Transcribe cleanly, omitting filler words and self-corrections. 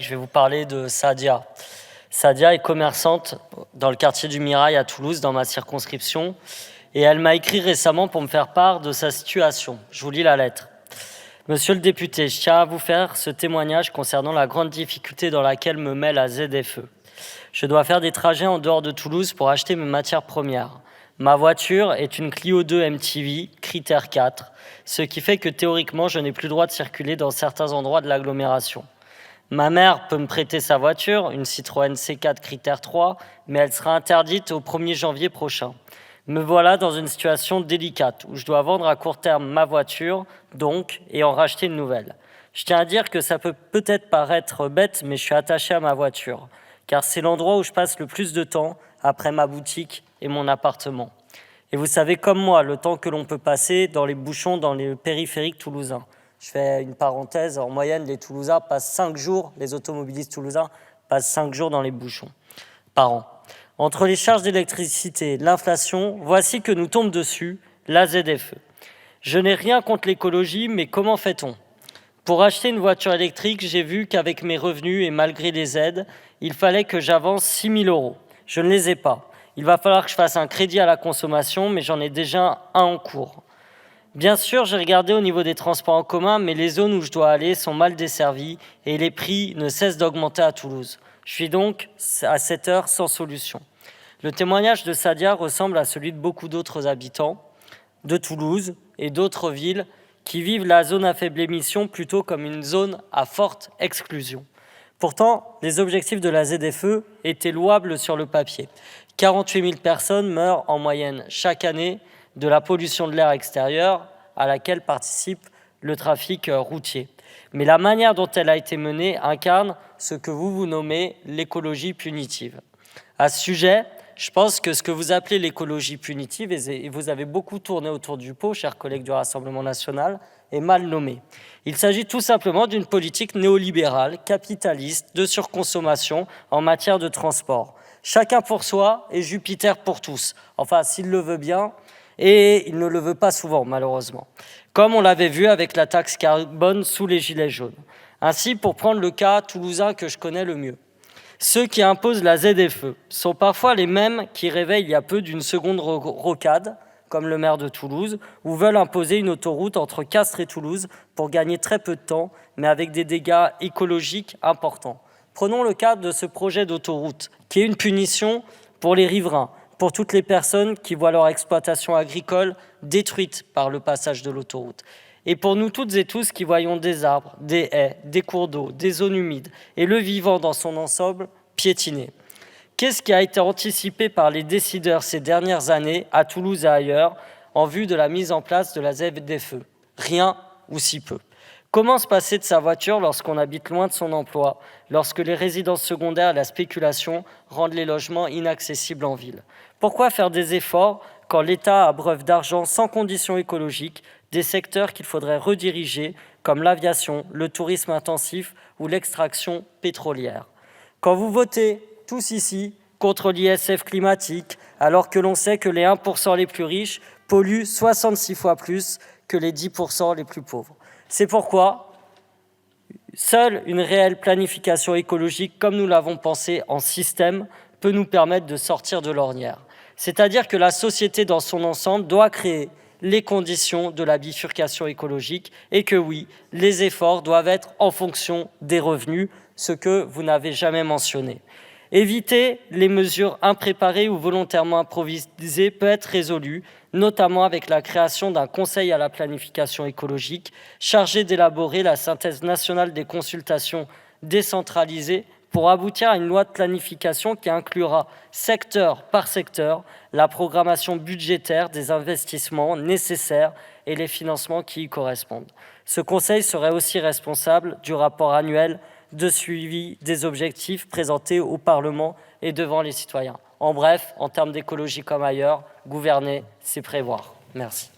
je vais vous parler de Sadia. Sadia est commerçante dans le quartier du Mirail à Toulouse, dans ma circonscription, et elle m'a écrit récemment pour me faire part de sa situation. Je vous lis la lettre. Monsieur le député, je tiens à vous faire ce témoignage concernant la grande difficulté dans laquelle me met la ZFE. Je dois faire des trajets en dehors de Toulouse pour acheter mes matières premières. Ma voiture est une Clio 2 MTV, critère 4, ce qui fait que théoriquement, je n'ai plus le droit de circuler dans certains endroits de l'agglomération. Ma mère peut me prêter sa voiture, une Citroën C4 critère 3, mais elle sera interdite au 1er janvier prochain. Me voilà dans une situation délicate où je dois vendre à court terme ma voiture, donc, et en racheter une nouvelle. Je tiens à dire que ça peut peut-être paraître bête, mais je suis attaché à ma voiture, car c'est l'endroit où je passe le plus de temps après ma boutique et mon appartement. Et vous savez comme moi, le temps que l'on peut passer dans les bouchons dans les périphériques toulousains. Je fais une parenthèse, en moyenne, les Toulousains passent 5 jours, les automobilistes toulousains passent 5 jours dans les bouchons par an. Entre les charges d'électricité, l'inflation, voici que nous tombe dessus la ZFE. Je n'ai rien contre l'écologie, mais comment fait-on ? Pour acheter une voiture électrique, j'ai vu qu'avec mes revenus et malgré les aides, il fallait que j'avance 6 000 €. Je ne les ai pas. Il va falloir que je fasse un crédit à la consommation, mais j'en ai déjà un en cours. Bien sûr, j'ai regardé au niveau des transports en commun, mais les zones où je dois aller sont mal desservies et les prix ne cessent d'augmenter à Toulouse. Je suis donc à cette heure sans solution. Le témoignage de Sadia ressemble à celui de beaucoup d'autres habitants de Toulouse et d'autres villes qui vivent la zone à faible émission plutôt comme une zone à forte exclusion. Pourtant, les objectifs de la ZFE étaient louables sur le papier. 48 000 personnes meurent en moyenne chaque année de la pollution de l'air extérieur à laquelle participe le trafic routier. Mais la manière dont elle a été menée incarne ce que vous nommez l'écologie punitive. À ce sujet, je pense que ce que vous appelez l'écologie punitive, et vous avez beaucoup tourné autour du pot, chers collègues du Rassemblement national, est mal nommé. Il s'agit tout simplement d'une politique néolibérale, capitaliste, de surconsommation en matière de transport. Chacun pour soi et Jupiter pour tous. Enfin, s'il le veut bien, et il ne le veut pas souvent, malheureusement. Comme on l'avait vu avec la taxe carbone sous les Gilets jaunes. Ainsi, pour prendre le cas toulousain que je connais le mieux, ceux qui imposent la ZFE sont parfois les mêmes qui réveillent il y a peu d'une seconde rocade, comme le maire de Toulouse, ou veulent imposer une autoroute entre Castres et Toulouse pour gagner très peu de temps, mais avec des dégâts écologiques importants. Prenons le cas de ce projet d'autoroute, qui est une punition pour les riverains, pour toutes les personnes qui voient leur exploitation agricole détruite par le passage de l'autoroute. Et pour nous toutes et tous qui voyons des arbres, des haies, des cours d'eau, des zones humides et le vivant dans son ensemble piétiner. Qu'est-ce qui a été anticipé par les décideurs ces dernières années à Toulouse et ailleurs en vue de la mise en place de la ZFE ? Rien ou si peu. Comment se passer de sa voiture lorsqu'on habite loin de son emploi, lorsque les résidences secondaires et la spéculation rendent les logements inaccessibles en ville ? Pourquoi faire des efforts quand l'État abreuve d'argent sans conditions écologiques des secteurs qu'il faudrait rediriger, comme l'aviation, le tourisme intensif ou l'extraction pétrolière ? Quand vous votez, tous ici, contre l'ISF climatique, alors que l'on sait que les 1% les plus riches polluent 66 fois plus que les 10% les plus pauvres. C'est pourquoi seule une réelle planification écologique, comme nous l'avons pensé en système, peut nous permettre de sortir de l'ornière. C'est-à-dire que la société dans son ensemble doit créer les conditions de la bifurcation écologique et que oui, les efforts doivent être en fonction des revenus, ce que vous n'avez jamais mentionné. Éviter les mesures impréparées ou volontairement improvisées peut être résolu, notamment avec la création d'un conseil à la planification écologique chargé d'élaborer la synthèse nationale des consultations décentralisées pour aboutir à une loi de planification qui inclura, secteur par secteur, la programmation budgétaire des investissements nécessaires et les financements qui y correspondent. Ce conseil serait aussi responsable du rapport annuel de suivi des objectifs présentés au Parlement et devant les citoyens. En bref, en termes d'écologie comme ailleurs, gouverner, c'est prévoir. Merci.